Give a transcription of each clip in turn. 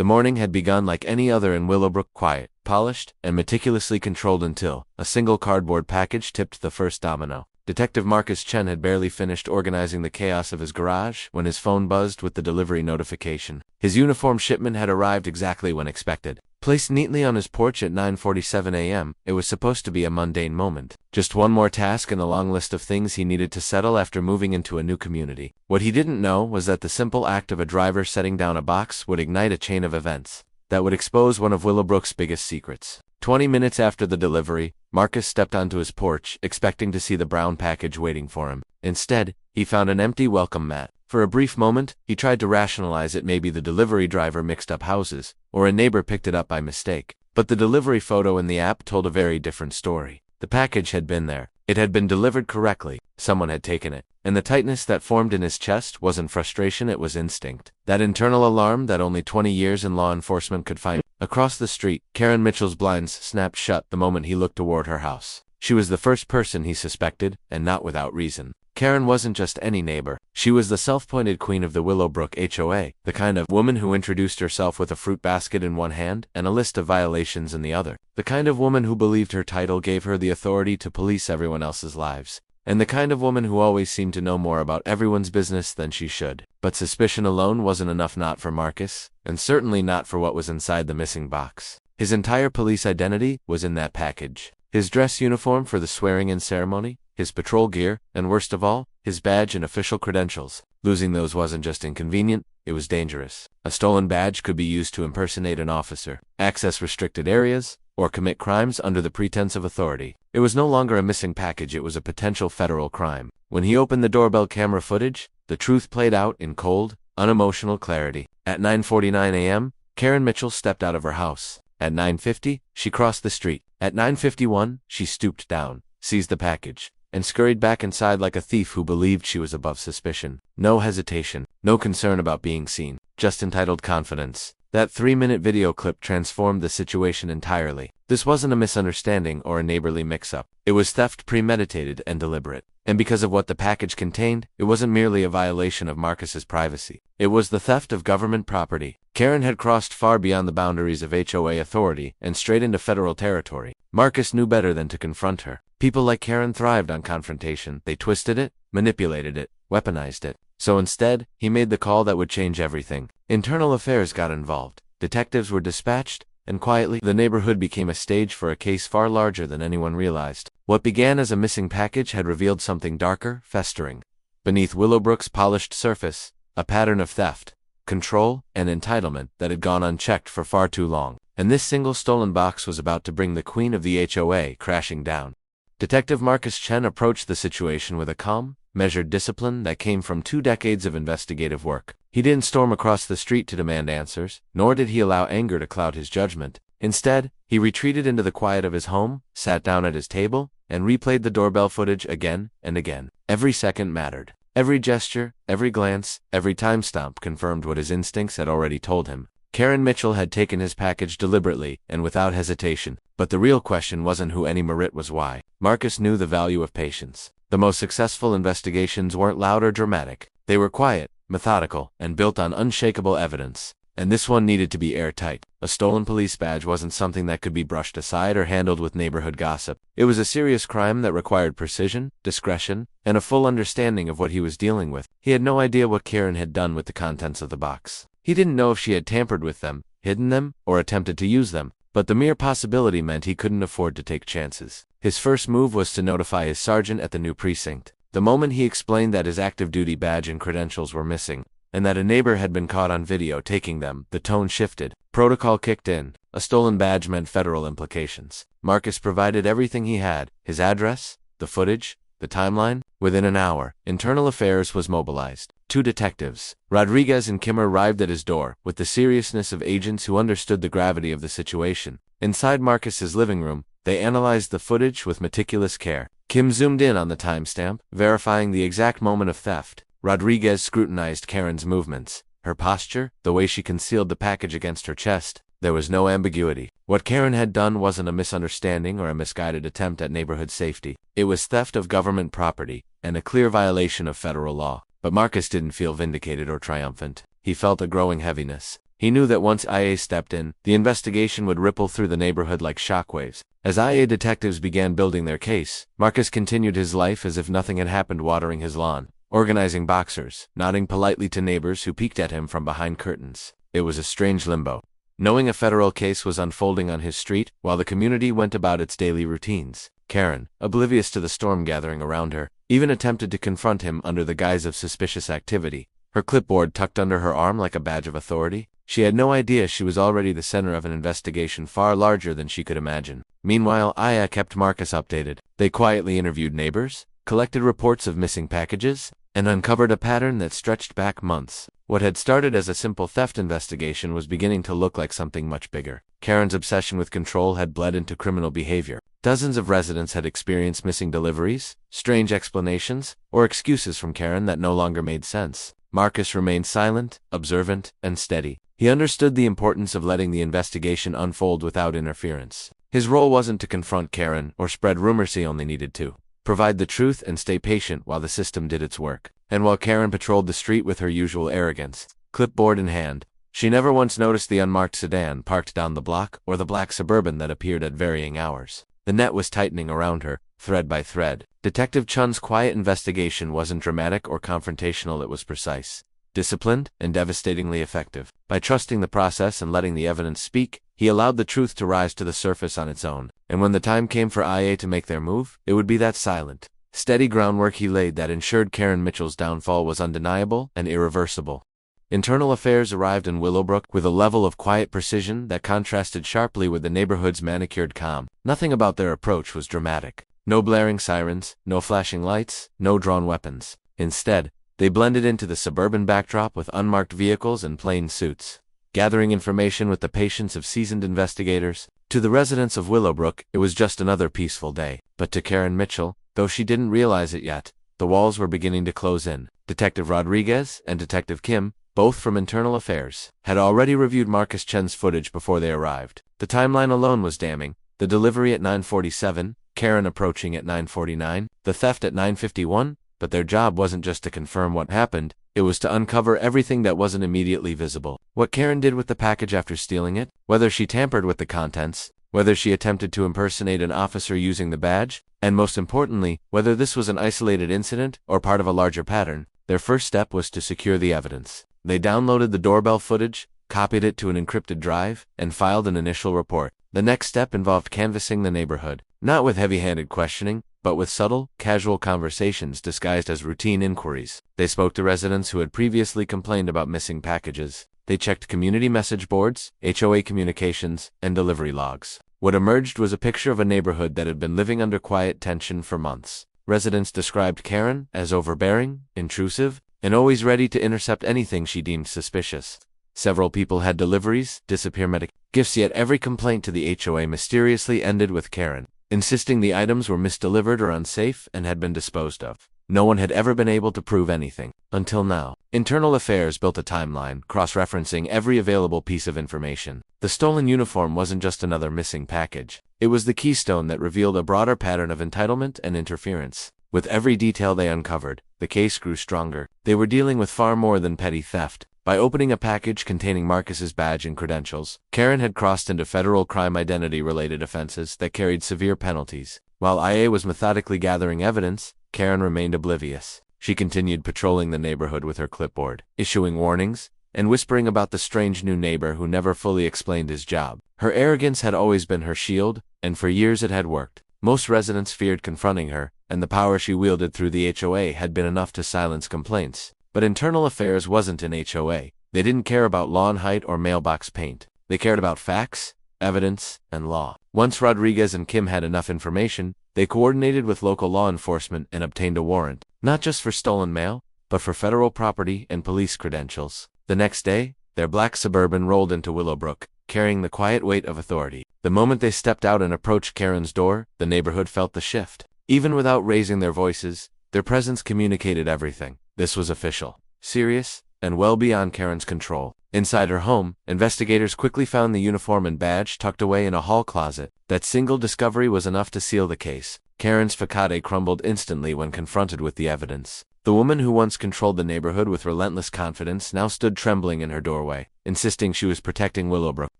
The morning had begun like any other in Willowbrook, quiet, polished, and meticulously controlled until a single cardboard package tipped the first domino. Detective Marcus Chen had barely finished organizing the chaos of his garage when his phone buzzed with the delivery notification. His uniform shipment had arrived exactly when expected. Placed neatly on his porch at 9:47 a.m., it was supposed to be a mundane moment. Just one more task in the long list of things he needed to settle after moving into a new community. What he didn't know was that the simple act of a driver setting down a box would ignite a chain of events that would expose one of Willowbrook's biggest secrets. 20 minutes after the delivery, Marcus stepped onto his porch, expecting to see the brown package waiting for him. Instead, he found an empty welcome mat. For a brief moment, he tried to rationalize it. Maybe the delivery driver mixed up houses, or a neighbor picked it up by mistake. But the delivery photo in the app told a very different story. The package had been there. It had been delivered correctly. Someone had taken it. And the tightness that formed in his chest wasn't frustration, it was instinct. That internal alarm that only 20 years in law enforcement could find. Across the street, Karen Mitchell's blinds snapped shut the moment he looked toward her house. She was the first person he suspected, and not without reason. Karen wasn't just any neighbor. She was the self-appointed queen of the Willowbrook HOA, the kind of woman who introduced herself with a fruit basket in one hand and a list of violations in the other. The kind of woman who believed her title gave her the authority to police everyone else's lives. And the kind of woman who always seemed to know more about everyone's business than she should. But suspicion alone wasn't enough, not for Marcus, and certainly not for what was inside the missing box. His entire police identity was in that package. His dress uniform for the swearing-in ceremony, his patrol gear, and worst of all, his badge and official credentials. Losing those wasn't just inconvenient, it was dangerous. A stolen badge could be used to impersonate an officer, access restricted areas, or commit crimes under the pretense of authority. It was no longer a missing package, it was a potential federal crime. When he opened the doorbell camera footage, the truth played out in cold, unemotional clarity. At 9:49 a.m., Karen Mitchell stepped out of her house. At 9:50, she crossed the street. At 9:51, she stooped down, seized the package, and scurried back inside like a thief who believed she was above suspicion. No hesitation, no concern about being seen, just entitled confidence. That 3-minute video clip transformed the situation entirely. This wasn't a misunderstanding or a neighborly mix-up. It was theft, premeditated and deliberate. And because of what the package contained, it wasn't merely a violation of Marcus's privacy. It was the theft of government property. Karen had crossed far beyond the boundaries of HOA authority and straight into federal territory. Marcus knew better than to confront her. People like Karen thrived on confrontation. They twisted it, manipulated it, weaponized it. So instead, he made the call that would change everything. Internal affairs got involved. Detectives were dispatched, and quietly, the neighborhood became a stage for a case far larger than anyone realized. What began as a missing package had revealed something darker, festering. Beneath Willowbrook's polished surface, a pattern of theft, control, and entitlement that had gone unchecked for far too long. And this single stolen box was about to bring the queen of the HOA crashing down. Detective Marcus Chen approached the situation with a calm, measured discipline that came from 2 decades of investigative work. He didn't storm across the street to demand answers, nor did he allow anger to cloud his judgment. Instead, he retreated into the quiet of his home, sat down at his table, and replayed the doorbell footage again and again. Every second mattered. Every gesture, every glance, every timestamp confirmed what his instincts had already told him. Karen Mitchell had taken his package deliberately and without hesitation. But the real question wasn't who Annie Merritt was, why. Marcus knew the value of patience. The most successful investigations weren't loud or dramatic. They were quiet, methodical, and built on unshakable evidence. And this one needed to be airtight. A stolen police badge wasn't something that could be brushed aside or handled with neighborhood gossip. It was a serious crime that required precision, discretion, and a full understanding of what he was dealing with. He had no idea what Karen had done with the contents of the box. He didn't know if she had tampered with them, hidden them, or attempted to use them. But the mere possibility meant he couldn't afford to take chances. His first move was to notify his sergeant at the new precinct. The moment he explained that his active duty badge and credentials were missing, and that a neighbor had been caught on video taking them, the tone shifted. Protocol kicked in. A stolen badge meant federal implications. Marcus provided everything he had, his address, the footage, the timeline. Within an hour, Internal Affairs was mobilized. 2 detectives, Rodriguez and Kimmer, arrived at his door, with the seriousness of agents who understood the gravity of the situation. Inside Marcus's living room, they analyzed the footage with meticulous care. Kim zoomed in on the timestamp, verifying the exact moment of theft. Rodriguez scrutinized Karen's movements, her posture, the way she concealed the package against her chest. There was no ambiguity. What Karen had done wasn't a misunderstanding or a misguided attempt at neighborhood safety. It was theft of government property, and a clear violation of federal law. But Marcus didn't feel vindicated or triumphant. he felt a growing heaviness. He knew that once IA stepped in, the investigation would ripple through the neighborhood like shockwaves. As IA detectives began building their case, Marcus continued his life as if nothing had happened, watering his lawn, organizing boxers, nodding politely to neighbors who peeked at him from behind curtains. It was a strange limbo, knowing a federal case was unfolding on his street while the community went about its daily routines. Karen, oblivious to the storm gathering around her, even attempted to confront him under the guise of suspicious activity, her clipboard tucked under her arm like a badge of authority. She had no idea she was already the center of an investigation far larger than she could imagine. Meanwhile, Aya kept Marcus updated. They quietly interviewed neighbors, collected reports of missing packages, and uncovered a pattern that stretched back months. What had started as a simple theft investigation was beginning to look like something much bigger. Karen's obsession with control had bled into criminal behavior. Dozens of residents had experienced missing deliveries, strange explanations, or excuses from Karen that no longer made sense. Marcus remained silent, observant, and steady. He understood the importance of letting the investigation unfold without interference. His role wasn't to confront Karen or spread rumors, he only needed to provide the truth and stay patient while the system did its work. And while Karen patrolled the street with her usual arrogance, clipboard in hand, she never once noticed the unmarked sedan parked down the block or the black Suburban that appeared at varying hours. The net was tightening around her, thread by thread. Detective Chun's quiet investigation wasn't dramatic or confrontational, it was precise, disciplined, and devastatingly effective. By trusting the process and letting the evidence speak, he allowed the truth to rise to the surface on its own. And when the time came for IA to make their move, it would be that silent, steady groundwork he laid that ensured Karen Mitchell's downfall was undeniable and irreversible. Internal Affairs arrived in Willowbrook with a level of quiet precision that contrasted sharply with the neighborhood's manicured calm. Nothing about their approach was dramatic. No blaring sirens, no flashing lights, no drawn weapons. Instead, they blended into the suburban backdrop with unmarked vehicles and plain suits, gathering information with the patience of seasoned investigators. To the residents of Willowbrook, it was just another peaceful day. But to Karen Mitchell, though she didn't realize it yet, the walls were beginning to close in. Detective Rodriguez and Detective Kim, both from Internal Affairs, had already reviewed Marcus Chen's footage before they arrived. The timeline alone was damning. The delivery at 9:47, Karen approaching at 9:49, the theft at 9:51, but their job wasn't just to confirm what happened, it was to uncover everything that wasn't immediately visible. What Karen did with the package after stealing it, whether she tampered with the contents, whether she attempted to impersonate an officer using the badge, and most importantly, whether this was an isolated incident or part of a larger pattern. Their first step was to secure the evidence. They downloaded the doorbell footage, copied it to an encrypted drive, and filed an initial report. The next step involved canvassing the neighborhood, not with heavy-handed questioning, but with subtle, casual conversations disguised as routine inquiries. They spoke to residents who had previously complained about missing packages. They checked community message boards, HOA communications, and delivery logs. What emerged was a picture of a neighborhood that had been living under quiet tension for months. Residents described Karen as overbearing, intrusive, and always ready to intercept anything she deemed suspicious. Several people had deliveries, disappear medical gifts, yet every complaint to the HOA mysteriously ended with Karen insisting the items were misdelivered or unsafe and had been disposed of. No one had ever been able to prove anything, until now. Internal Affairs built a timeline, cross-referencing every available piece of information. The stolen uniform wasn't just another missing package. It was the keystone that revealed a broader pattern of entitlement and interference. With every detail they uncovered, the case grew stronger. They were dealing with far more than petty theft. By opening a package containing Marcus's badge and credentials, Karen had crossed into federal crime identity-related offenses that carried severe penalties. While IA was methodically gathering evidence, Karen remained oblivious. She continued patrolling the neighborhood with her clipboard, issuing warnings, and whispering about the strange new neighbor who never fully explained his job. Her arrogance had always been her shield, and for years it had worked. Most residents feared confronting her, and the power she wielded through the HOA had been enough to silence complaints. But Internal Affairs wasn't an HOA. They didn't care about lawn height or mailbox paint. They cared about facts, evidence, and law. Once Rodriguez and Kim had enough information, they coordinated with local law enforcement and obtained a warrant, not just for stolen mail, but for federal property and police credentials. The next day, their black Suburban rolled into Willowbrook, carrying the quiet weight of authority. The moment they stepped out and approached Karen's door, the neighborhood felt the shift. Even without raising their voices, their presence communicated everything. This was official, serious, and well beyond Karen's control. Inside her home, investigators quickly found the uniform and badge tucked away in a hall closet. That single discovery was enough to seal the case. Karen's facade crumbled instantly when confronted with the evidence. The woman who once controlled the neighborhood with relentless confidence now stood trembling in her doorway, insisting she was protecting Willowbrook.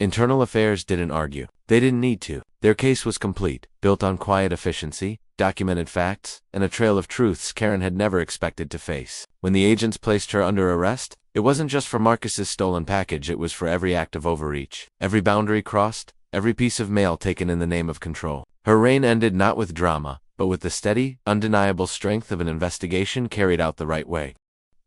Internal Affairs didn't argue. They didn't need to. Their case was complete, built on quiet efficiency, documented facts, and a trail of truths Karen had never expected to face. When the agents placed her under arrest, it wasn't just for Marcus's stolen package, it was for every act of overreach, every boundary crossed, every piece of mail taken in the name of control. Her reign ended not with drama, but with the steady, undeniable strength of an investigation carried out the right way.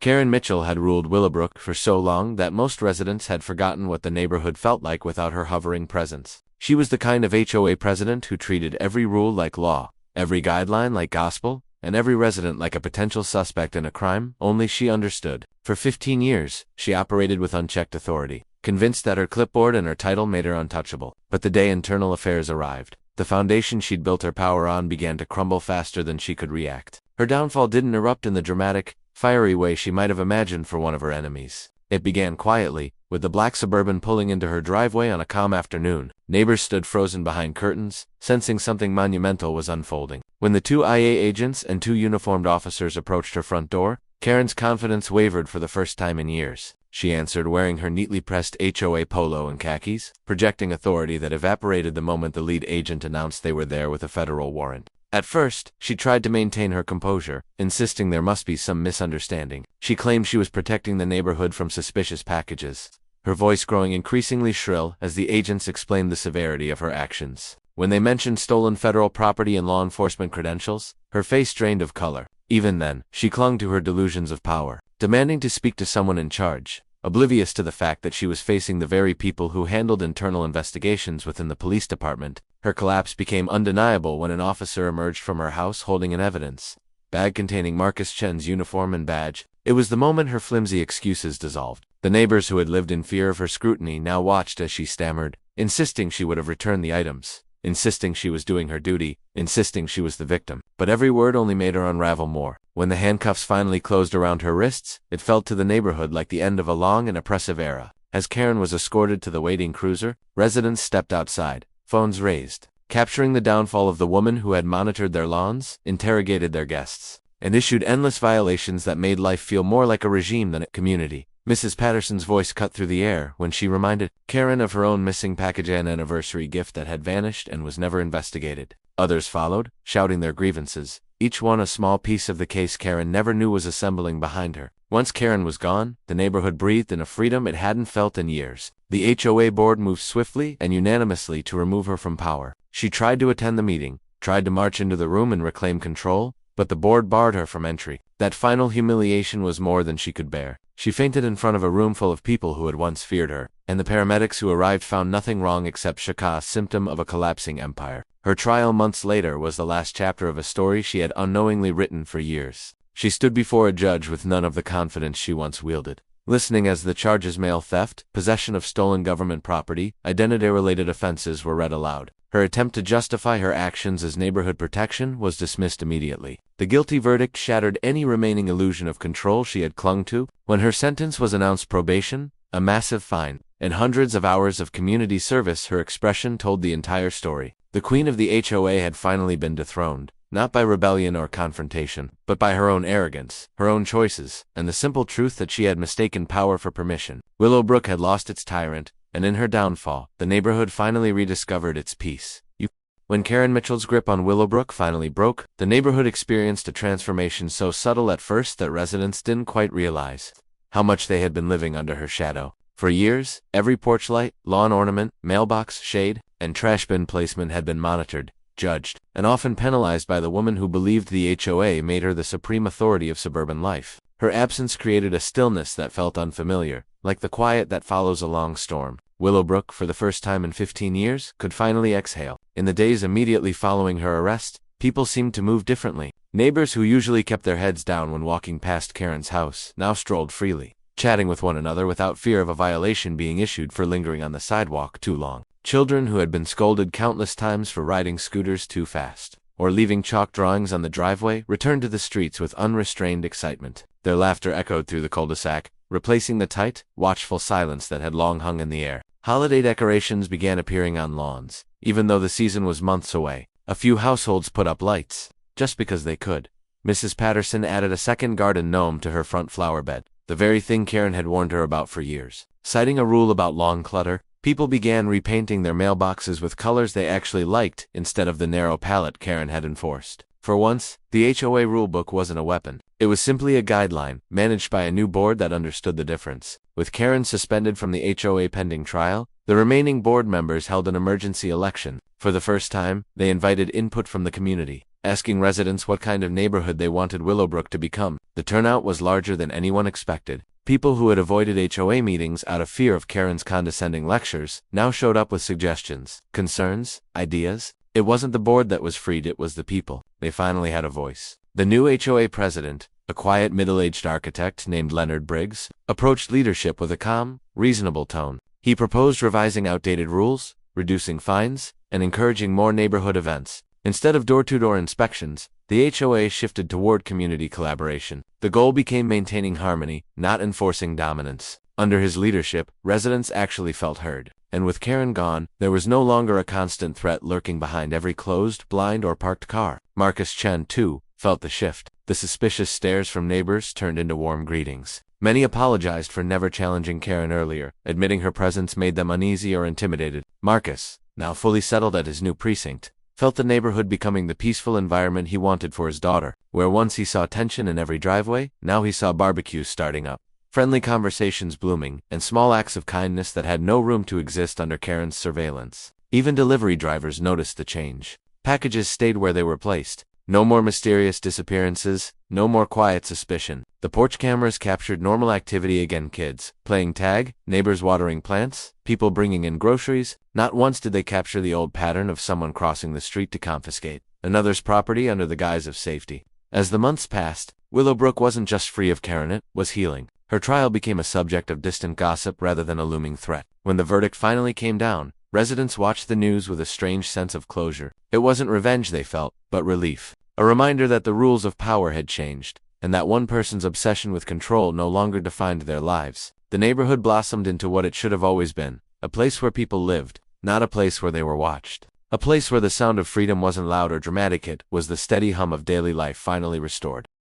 Karen Mitchell had ruled Willowbrook for so long that most residents had forgotten what the neighborhood felt like without her hovering presence. She was the kind of HOA president who treated every rule like law, every guideline like gospel, and every resident like a potential suspect in a crime only she understood. For 15 years, she operated with unchecked authority, convinced that her clipboard and her title made her untouchable. But the day Internal Affairs arrived, the foundation she'd built her power on began to crumble faster than she could react. Her downfall didn't erupt in the dramatic, fiery way she might have imagined for one of her enemies. It began quietly, with the black Suburban pulling into her driveway on a calm afternoon. Neighbors stood frozen behind curtains, sensing something monumental was unfolding. When the 2 IA agents and 2 uniformed officers approached her front door, Karen's confidence wavered for the first time in years. She answered wearing her neatly pressed HOA polo and khakis, projecting authority that evaporated the moment the lead agent announced they were there with a federal warrant. At first, she tried to maintain her composure, insisting there must be some misunderstanding. She claimed she was protecting the neighborhood from suspicious packages, her voice growing increasingly shrill as the agents explained the severity of her actions. When they mentioned stolen federal property and law enforcement credentials, her face drained of color. Even then, she clung to her delusions of power, demanding to speak to someone in charge, oblivious to the fact that she was facing the very people who handled internal investigations within the police department. Her collapse became undeniable when an officer emerged from her house holding an evidence bag containing Marcus Chen's uniform and badge. It was the moment her flimsy excuses dissolved. The neighbors who had lived in fear of her scrutiny now watched as she stammered, insisting she would have returned the items, insisting she was doing her duty, insisting she was the victim. But every word only made her unravel more. When the handcuffs finally closed around her wrists, it felt to the neighborhood like the end of a long and oppressive era. As Karen was escorted to the waiting cruiser, residents stepped outside, phones raised, capturing the downfall of the woman who had monitored their lawns, interrogated their guests, and issued endless violations that made life feel more like a regime than a community. Mrs. Patterson's voice cut through the air when she reminded Karen of her own missing package and anniversary gift that had vanished and was never investigated. Others followed, shouting their grievances, each one a small piece of the case Karen never knew was assembling behind her. Once Karen was gone, the neighborhood breathed in a freedom it hadn't felt in years. The HOA board moved swiftly and unanimously to remove her from power. She tried to attend the meeting, tried to march into the room and reclaim control, but the board barred her from entry. That final humiliation was more than she could bear. She fainted in front of a room full of people who had once feared her, and the paramedics who arrived found nothing wrong except shock, a symptom of a collapsing empire. Her trial months later was the last chapter of a story she had unknowingly written for years. She stood before a judge with none of the confidence she once wielded, listening as the charges mail theft, possession of stolen government property, identity-related offenses were read aloud. Her attempt to justify her actions as neighborhood protection was dismissed immediately. The guilty verdict shattered any remaining illusion of control she had clung to. When her sentence was announced, probation, a massive fine, and hundreds of hours of community service, her expression told the entire story. The queen of the HOA had finally been dethroned, not by rebellion or confrontation, but by her own arrogance, her own choices, and the simple truth that she had mistaken power for permission. Willowbrook had lost its tyrant, and in her downfall, the neighborhood finally rediscovered its peace. When Karen Mitchell's grip on Willowbrook finally broke, the neighborhood experienced a transformation so subtle at first that residents didn't quite realize how much they had been living under her shadow. For years, every porch light, lawn ornament, mailbox, shade, and trash bin placement had been monitored, judged, and often penalized by the woman who believed the HOA made her the supreme authority of suburban life. Her absence created a stillness that felt unfamiliar, like the quiet that follows a long storm. Willowbrook, for the first time in 15 years, could finally exhale. In the days immediately following her arrest, people seemed to move differently. Neighbors who usually kept their heads down when walking past Karen's house now strolled freely, chatting with one another without fear of a violation being issued for lingering on the sidewalk too long. Children who had been scolded countless times for riding scooters too fast, or leaving chalk drawings on the driveway, returned to the streets with unrestrained excitement. Their laughter echoed through the cul-de-sac, replacing the tight, watchful silence that had long hung in the air. Holiday decorations began appearing on lawns. Even though the season was months away, a few households put up lights, just because they could. Mrs. Patterson added a second garden gnome to her front flower bed, the very thing Karen had warned her about for years. Citing a rule about lawn clutter, people began repainting their mailboxes with colors they actually liked instead of the narrow palette Karen had enforced. For once, the HOA rulebook wasn't a weapon. It was simply a guideline, managed by a new board that understood the difference. With Karen suspended from the HOA pending trial, the remaining board members held an emergency election. For the first time, they invited input from the community, asking residents what kind of neighborhood they wanted Willowbrook to become. The turnout was larger than anyone expected. People who had avoided HOA meetings out of fear of Karen's condescending lectures now showed up with suggestions, concerns, ideas. It wasn't the board that was freed, it was the people. They finally had a voice. The new HOA president, a quiet middle-aged architect named Leonard Briggs, approached leadership with a calm, reasonable tone. He proposed revising outdated rules, reducing fines, and encouraging more neighborhood events. Instead of door-to-door inspections, the HOA shifted toward community collaboration. The goal became maintaining harmony, not enforcing dominance. Under his leadership, residents actually felt heard. And with Karen gone, there was no longer a constant threat lurking behind every closed, blind, or parked car. Marcus Chen, too, felt the shift. The suspicious stares from neighbors turned into warm greetings. Many apologized for never challenging Karen earlier, admitting her presence made them uneasy or intimidated. Marcus, now fully settled at his new precinct, felt the neighborhood becoming the peaceful environment he wanted for his daughter. Where once he saw tension in every driveway, now he saw barbecues starting up, friendly conversations blooming, and small acts of kindness that had no room to exist under Karen's surveillance. Even delivery drivers noticed the change. Packages stayed where they were placed. No more mysterious disappearances, no more quiet suspicion. The porch cameras captured normal activity again: kids playing tag, neighbors watering plants, people bringing in groceries. Not once did they capture the old pattern of someone crossing the street to confiscate another's property under the guise of safety. As the months passed, Willowbrook wasn't just free of Karen, it was healing. Her trial became a subject of distant gossip rather than a looming threat. When the verdict finally came down, residents watched the news with a strange sense of closure. It wasn't revenge they felt, but relief. A reminder that the rules of power had changed, and that one person's obsession with control no longer defined their lives. The neighborhood blossomed into what it should have always been, a place where people lived, not a place where they were watched. A place where the sound of freedom wasn't loud or dramatic, it was the steady hum of daily life finally restored.